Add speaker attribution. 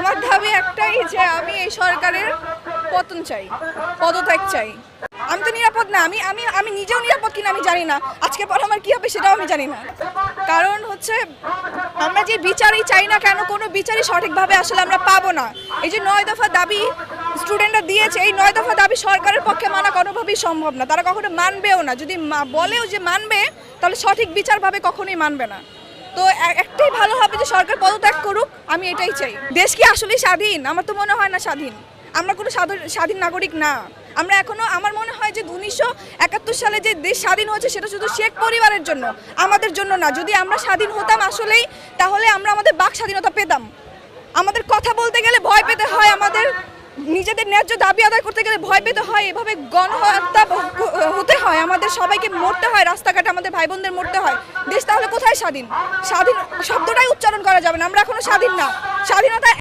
Speaker 1: আমার দাবি একটাই যে আমি এই সরকারের পতন চাই, পদত্যাগ চাই। আমি তো নিরাপদ না, আমি আমি আমি নিজেও নিরাপদ কিনা আমি জানি না, আজকের পর আমার কি হবে সেটাও আমি জানি না। কারণ হচ্ছে আমরা যে বিচারই চাই না কেন, কোনো বিচারই সঠিকভাবে আসলে আমরা পাবো না। এই যে 9 দফা দাবি স্টুডেন্টরা দিয়েছে, এই 9 দফা দাবি সরকারের পক্ষে মানা কোনোভাবেই সম্ভব না, তারা কখনো মানবেও না। যদি বলেও যে মানবে, তাহলে সঠিক বিচারভাবে কখনোই মানবে না। তো একটাই ভালো হবে যে সরকার পদত্যাগ করুক, আমি এটাই চাই। দেশ কি আসলেই স্বাধীন? আমার তো মনে হয় না স্বাধীন। আমরা কোনো স্বাধীন নাগরিক না। আমরা এখনো, আমার মনে হয় যে 1971 সালে যে দেশ স্বাধীন হয়েছে সেটা শুধু শেখ পরিবারের জন্য, আমাদের জন্য না। যদি আমরা স্বাধীন হতাম আসলেই, তাহলে আমরা আমাদের বাক স্বাধীনতা পেতাম। আমাদের কথা বলতে গেলে ভয় পেতে হয়, আমাদের নিজেদের ন্যায্য দাবি আদায় করতে গেলে ভয় পেতে হয়, এভাবে গণহত্যা হতে হয়, আমাদের সবাইকে মরতে হয়, রাস্তাঘাটে আমাদের ভাই বোনদের মরতে হয়। দেশ তাহলে কোথায় স্বাধীন? স্বাধীন শব্দটাই উচ্চারণ করা যাবে না। আমরা এখনো স্বাধীন না। স্বাধীনতা